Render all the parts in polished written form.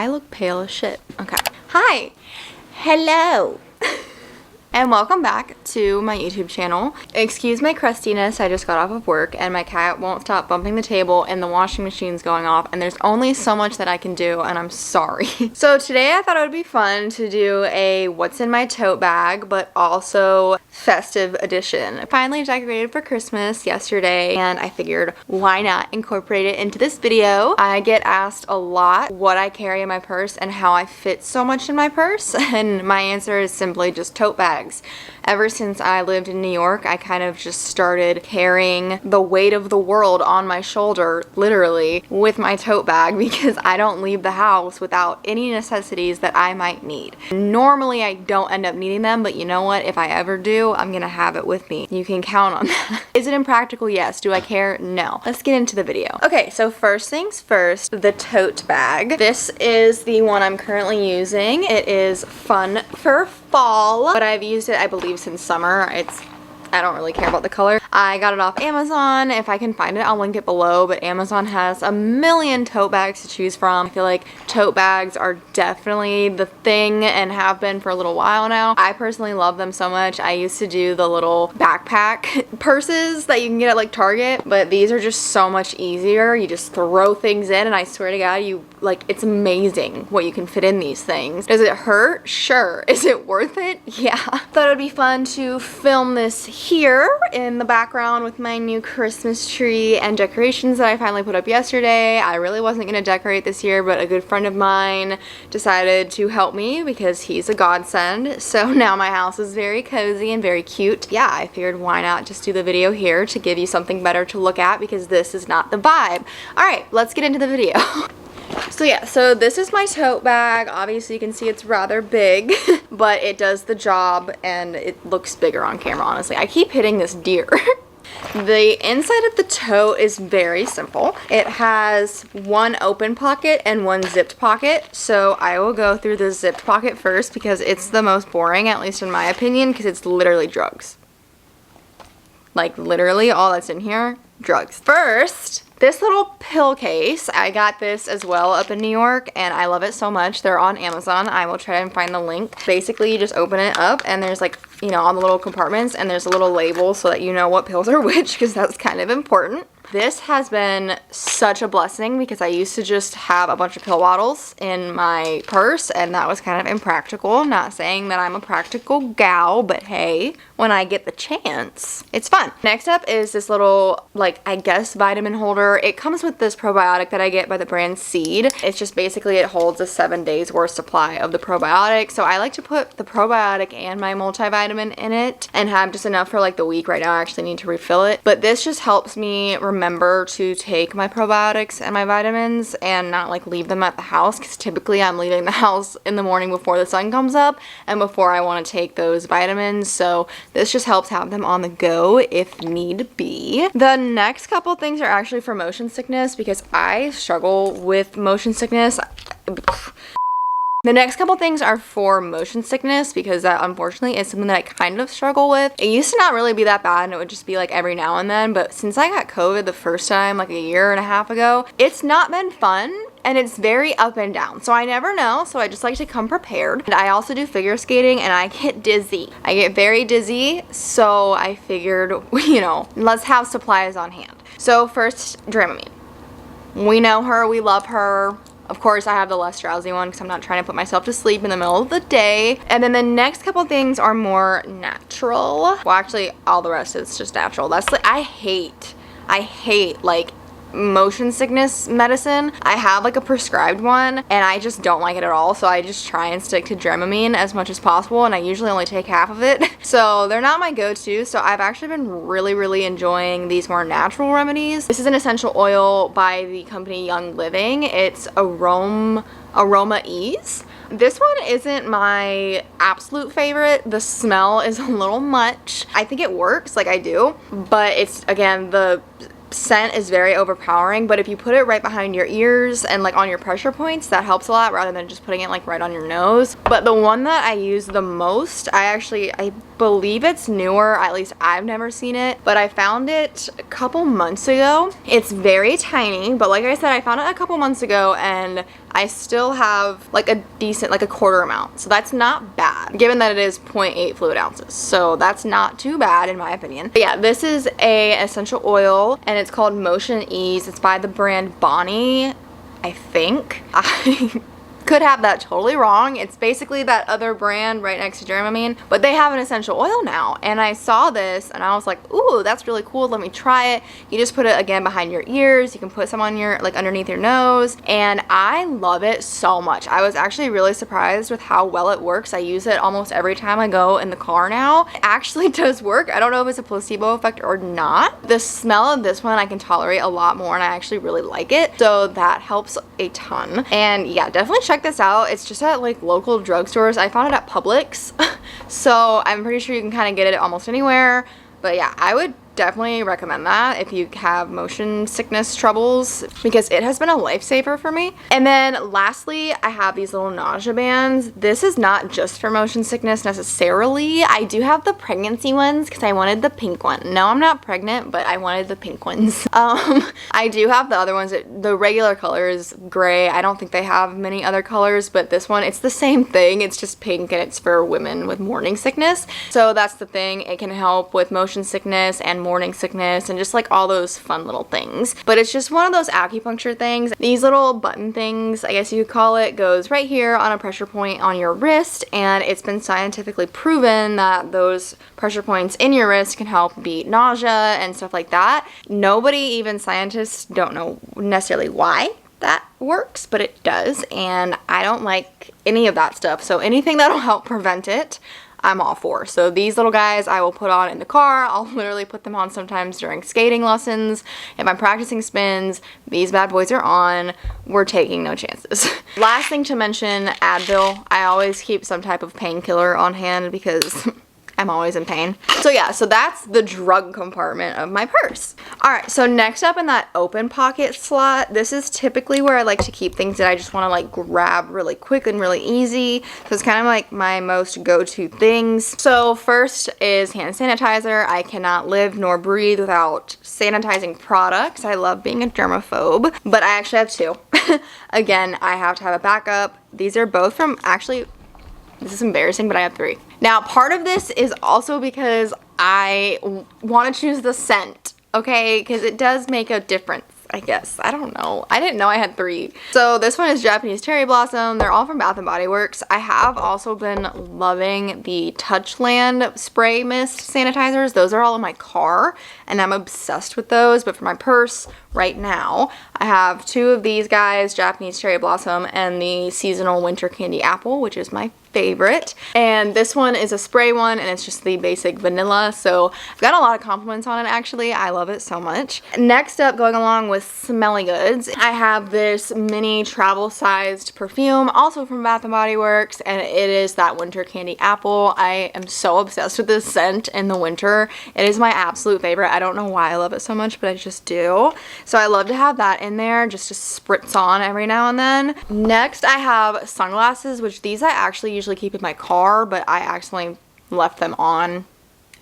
I look pale as shit. Okay. Hi. Hello. And welcome back to my YouTube channel. Excuse my crustiness, I just got off of work and my cat won't stop bumping the table and the washing machine's going off and there's only so much that I can do and I'm sorry. So today I thought it would be fun to do a what's in my tote bag, but also festive edition. I finally decorated for Christmas yesterday and I figured why not incorporate it into this video. I get asked a lot what I carry in my purse and how I fit so much in my purse, and my answer is simply just tote bags. Ever since I lived in New York, I kind of just started carrying the weight of the world on my shoulder, literally, with my tote bag because I don't leave the house without any necessities that I might need. Normally, I don't end up needing them, but you know what? If I ever do, I'm gonna have it with me. You can count on that. Is it impractical? Yes. Do I care? No. Let's get into the video. Okay, so first things first, the tote bag. This is the one I'm currently using. It is Fun for Fall, but I've used it, I believe, since summer. I don't really care about the color. I got it off Amazon. If I can find it, I'll link it below, but Amazon has a million tote bags to choose from. I feel like tote bags are definitely the thing and have been for a little while now. I personally love them so much. I used to do the little backpack purses that you can get at like Target, but these are just so much easier. You just throw things in and I swear to God, it's amazing what you can fit in these things. Does it hurt? Sure. Is it worth it? Yeah. Thought it would be fun to film this here in the background with my new Christmas tree and decorations that I finally put up yesterday. I really wasn't going to decorate this year, but a good friend of mine decided to help me because he's a godsend. So now my house is very cozy and very cute. Yeah, I figured why not just do the video here to give you something better to look at because this is not the vibe. Alright, let's get into the video. So yeah, so this is my tote bag. Obviously you can see it's rather big, but it does the job and it looks bigger on camera, honestly. I keep hitting this deer. The inside of the tote is very simple. It has one open pocket and one zipped pocket. So I will go through the zipped pocket first because it's the most boring, at least in my opinion, because it's literally drugs. Like literally all that's in here, drugs. First, this little pill case, I got this as well up in New York and I love it so much. They're on Amazon. I will try and find the link. Basically, you just open it up and there's like, you know, all the little compartments and there's a little label so that you know what pills are which because that's kind of important. This has been such a blessing because I used to just have a bunch of pill bottles in my purse and that was kind of impractical. Not saying that I'm a practical gal, but hey, when I get the chance, it's fun. Next up is this little, like, I guess vitamin holder. It comes with this probiotic that I get by the brand Seed. It's just basically it holds a 7 days worth supply of the probiotic. So I like to put the probiotic and my multivitamin in it and have just enough for like the week. Right now I actually need to refill it. But this just helps me remember to take my probiotics and my vitamins and not like leave them at the house because typically I'm leaving the house in the morning before the sun comes up and before I want to take those vitamins. So this just helps have them on the go if need be. The next couple things are actually for motion sickness because I struggle with motion sickness. The next couple things are for motion sickness because that unfortunately is something that I kind of struggle with. It used to not really be that bad and it would just be like every now and then, but since I got COVID the first time like a year and a half ago, it's not been fun and it's very up and down. So I never know, so I just like to come prepared. And I also do figure skating and I get dizzy. I get very dizzy, so I figured, you know, let's have supplies on hand. So first, Dramamine. We know her, we love her. Of course, I have the less drowsy one because I'm not trying to put myself to sleep in the middle of the day. And then the next couple things are more natural. Well, actually, all the rest is just natural. That's like, I hate like motion sickness medicine. I have like a prescribed one and I just don't like it at all, so I just try and stick to Dramamine as much as possible and I usually only take half of it. So they're not my go-to, so I've actually been really enjoying these more natural remedies. This is an essential oil by the company Young Living. It's Aroma Ease. This one isn't my absolute favorite. The smell is a little much. I think it works, like I do, but it's, again, the scent is very overpowering, but if you put it right behind your ears and like on your pressure points, that helps a lot rather than just putting it like right on your nose. But the one that I use the most, I believe it's newer, at least I've never seen it, but I found it a couple months ago. It's very tiny, but like I said, I found it a couple months ago and I still have like a decent, like a quarter amount. So that's not bad, given that it is 0.8 fluid ounces. So that's not too bad in my opinion. But yeah, this is a essential oil and it's called Motion Ease. It's by the brand Bonnie, I think. I could have that totally wrong. It's basically that other brand right next to Dramamine, but they have an essential oil now. And I saw this and I was like, ooh, that's really cool. Let me try it. You just put it again behind your ears. You can put some on your, like underneath your nose. And I love it so much. I was actually really surprised with how well it works. I use it almost every time I go in the car now. It actually does work. I don't know if it's a placebo effect or not. The smell of this one I can tolerate a lot more and I actually really like it. So that helps a ton. And yeah, definitely check this out. It's just at like local drugstores. I found it at Publix. So I'm pretty sure you can kind of get it almost anywhere. But yeah, I would definitely recommend that if you have motion sickness troubles, because it has been a lifesaver for me. And then lastly, I have these little nausea bands. This is not just for motion sickness necessarily. I do have the pregnancy ones because I wanted the pink one. No, I'm not pregnant, but I wanted the pink ones. I do have the other ones. The regular color is gray. I don't think they have many other colors, but this one, it's the same thing. It's just pink and it's for women with morning sickness. So that's the thing. It can help with motion sickness and morning sickness and just like all those fun little things. But it's just one of those acupuncture things. These little button things, I guess you could call it, goes right here on a pressure point on your wrist, and it's been scientifically proven that those pressure points in your wrist can help beat nausea and stuff like that. Nobody, even scientists, don't know necessarily why that works, but it does, and I don't like any of that stuff. So anything that'll help prevent it, I'm all for. So these little guys I will put on in the car. I'll literally put them on sometimes during skating lessons. If I'm practicing spins, these bad boys are on. We're taking no chances. Last thing to mention, Advil. I always keep some type of painkiller on hand because I'm always in pain. So yeah, so that's the drug compartment of my purse. All right, so next up in that open pocket slot, this is typically where I like to keep things that I just want to like grab really quick and really easy. So it's kind of like my most go-to things. So first is hand sanitizer. I cannot live nor breathe without sanitizing products. I love being a germaphobe, but I actually have two. Again, I have to have a backup. These are both from, actually, this is embarrassing, but I have three. Now, part of this is also because I want to choose the scent, okay? Because it does make a difference, I guess. I don't know. I didn't know I had three. So this one is Japanese Cherry Blossom. They're all from Bath & Body Works. I have also been loving the Touchland spray mist sanitizers. Those are all in my car, and I'm obsessed with those. But for my purse right now, I have two of these guys, Japanese Cherry Blossom and the Seasonal Winter Candy Apple, which is my favorite. And this one is a spray one, and it's just the basic vanilla. So I've got a lot of compliments on it, actually. I love it so much. Next up, going along with smelly goods, I have this mini travel-sized perfume, also from Bath & Body Works, and it is that Winter Candy Apple. I am so obsessed with this scent in the winter. It is my absolute favorite. I don't know why I love it so much, but I just do. So I love to have that in there just to spritz on every now and then. Next, I have sunglasses, which these I actually usually keep in my car, but I accidentally left them on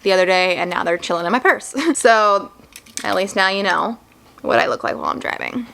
the other day and now they're chilling in my purse. So at least now you know what I look like while I'm driving.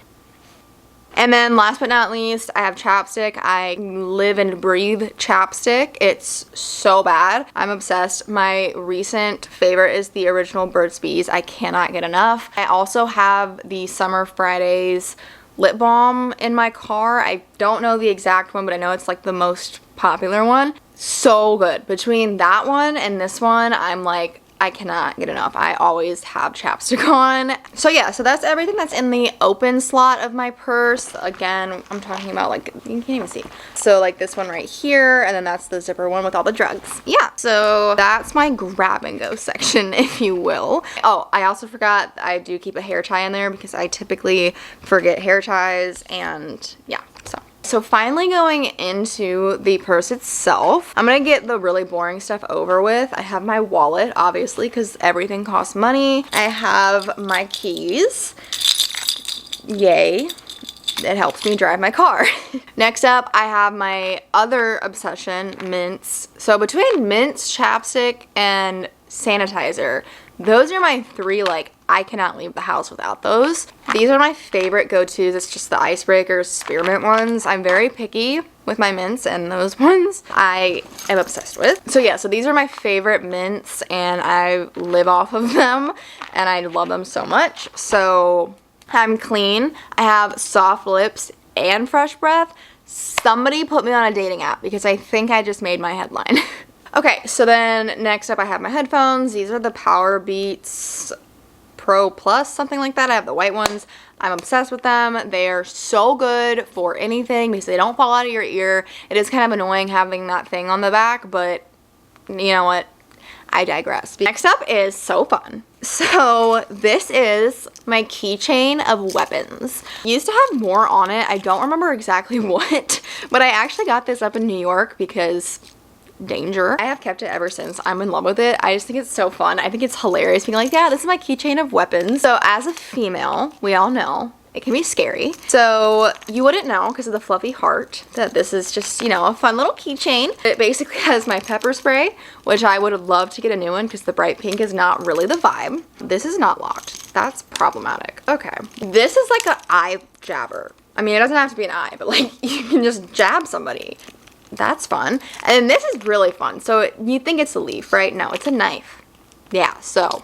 And then last but not least, I have chapstick. I live and breathe chapstick. It's so bad. I'm obsessed. My recent favorite is the original Burt's Bees. I cannot get enough. I also have the Summer Fridays lip balm in my car. I don't know the exact one, but I know it's like the most popular one. So good. Between that one and this one, I'm like, I cannot get enough. I always have chapstick on. So yeah, so that's everything that's in the open slot of my purse. Again, I'm talking about like, you can't even see. So like this one right here, and then that's the zipper one with all the drugs. Yeah, so that's my grab and go section, if you will. Oh, I also forgot I do keep a hair tie in there because I typically forget hair ties, and yeah, so finally going into the purse itself, I'm gonna get the really boring stuff over with. I have my wallet, obviously, because everything costs money. I have my keys. Yay. It helps me drive my car. Next up, I have my other obsession, mints. So between mints, chapstick, and sanitizer, Those are my 3, like, I cannot leave the house without those. These are my favorite go-tos. It's just the Icebreakers spearmint ones. I'm very picky with my mints, and those ones I am obsessed with. So yeah, so these are my favorite mints, and I live off of them, and I love them so much. So I'm clean. I have soft lips and fresh breath. Somebody put me on a dating app because I think I just made my headline. Okay, so then next up I have my headphones. These are the Powerbeats Pro Plus, something like that. I have the white ones. I'm obsessed with them. They are so good for anything because they don't fall out of your ear. It is kind of annoying having that thing on the back, but you know what? I digress. Next up is so fun. So this is my keychain of weapons. Used to have more on it. I don't remember exactly what, but I actually got this up in New York because danger. I have kept it ever since. I'm in love with it. I just think it's so fun. I think it's hilarious being like, yeah, this is my keychain of weapons. So as a female, we all know it can be scary. So you wouldn't know because of the fluffy heart that this is just, you know, a fun little keychain. It basically has my pepper spray, which I would love to get a new one because the bright pink is not really the vibe. This is not locked. That's problematic. Okay. This is like an eye jabber. I mean, it doesn't have to be an eye, but like you can just jab somebody. That's fun. And this is really fun. So you think it's a leaf, right? No, it's a knife. Yeah, so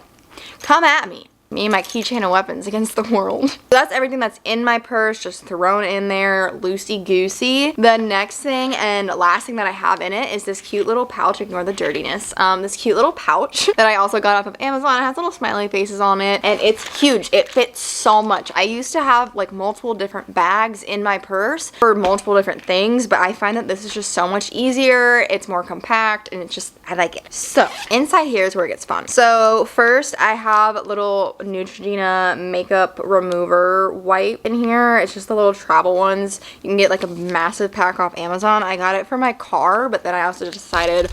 come at me. Me and my keychain of weapons against the world. So that's everything that's in my purse, just thrown in there, loosey-goosey. The next thing and last thing that I have in it is this cute little pouch. Ignore the dirtiness. This cute little pouch that I also got off of Amazon. It has little smiley faces on it, and it's huge. It fits so much. I used to have like multiple different bags in my purse for multiple different things, but I find that this is just so much easier. It's more compact, and it's just, I like it. So inside here is where it gets fun. So first I have little Neutrogena makeup remover wipe in here. It's just the little travel ones. You can get like a massive pack off Amazon. I got it for my car, but then I also decided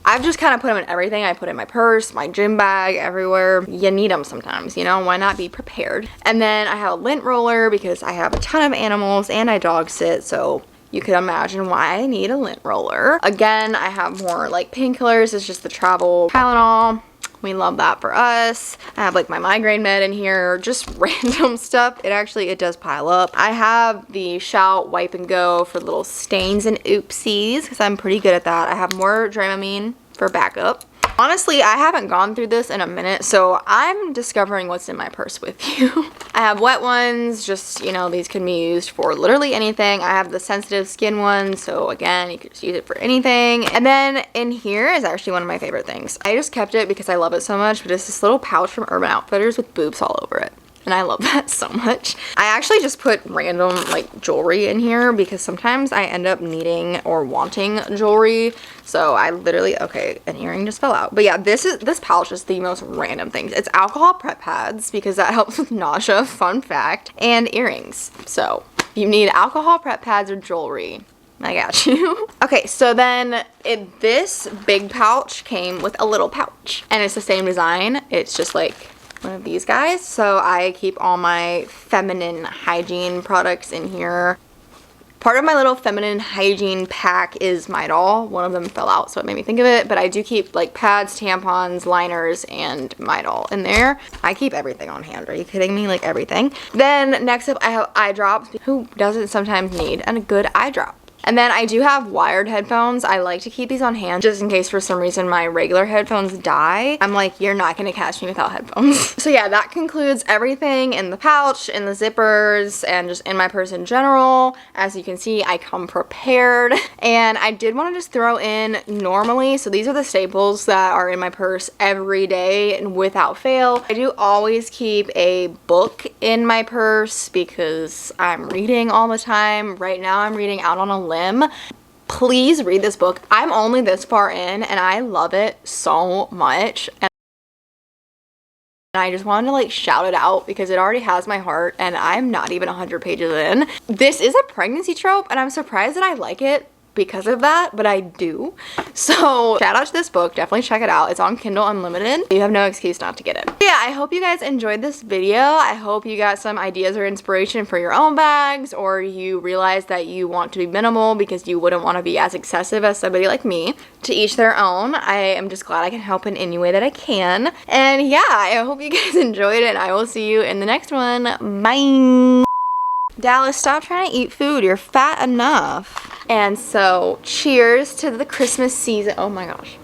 I've just kind of put them in everything. I put in my purse, my gym bag, everywhere. You need them sometimes, you know? Why not be prepared? And then I have a lint roller because I have a ton of animals and I dog sit, so you could imagine why I need a lint roller. Again, I have more like painkillers. It's just the travel Tylenol. We love that for us. I have like my migraine med in here, just random stuff. It does pile up. I have the Shout Wipe and Go for little stains and oopsies because I'm pretty good at that. I have more Dramamine for backup. Honestly, I haven't gone through this in a minute, so I'm discovering what's in my purse with you. I have wet ones, just, you know, these can be used for literally anything. I have the sensitive skin one, so again, you can just use it for anything. And then in here is actually one of my favorite things. I just kept it because I love it so much, but it's this little pouch from Urban Outfitters with boobs all over it. And I love that so much. I actually just put random like jewelry in here because sometimes I end up needing or wanting jewelry. So I literally, okay, an earring just fell out. But yeah, this pouch is the most random things. It's alcohol prep pads because that helps with nausea, fun fact, and earrings. So if you need alcohol prep pads or jewelry, I got you. Okay, so then this big pouch came with a little pouch and it's the same design. It's just like one of these guys. So I keep all my feminine hygiene products in here. Part of my little feminine hygiene pack is Midol. One of them fell out, so it made me think of it, but I do keep like pads, tampons, liners, and Midol in there. I keep everything on hand. Are you kidding me? Like everything. Then next up I have eye drops. Who doesn't sometimes need a good eye drop? And then I do have wired headphones. I like to keep these on hand just in case for some reason my regular headphones die. I'm like, you're not gonna catch me without headphones. So yeah, that concludes everything in the pouch, in the zippers, and just in my purse in general. As you can see, I come prepared. And I did want to just throw in normally, so these are the staples that are in my purse every day and without fail. I do always keep a book in my purse because I'm reading all the time. Right now I'm reading Out on a Limb. Please read this book. I'm only this far in and I love it so much. And I just wanted to like shout it out because it already has my heart and I'm not even 100 pages in. This is a pregnancy trope and I'm surprised that I like it because of that, but I do. So shout out to this book. Definitely check it out. It's on Kindle Unlimited. You have no excuse not to get it. Yeah, I hope you guys enjoyed this video. I hope you got some ideas or inspiration for your own bags, or you realize that you want to be minimal because you wouldn't want to be as excessive as somebody like me. To each their own. I am just glad I can help in any way that I can. And yeah, I hope you guys enjoyed it, and I will see you in the next one. Bye! Dallas, stop trying to eat food. You're fat enough. And so, cheers to the Christmas season. Oh my gosh.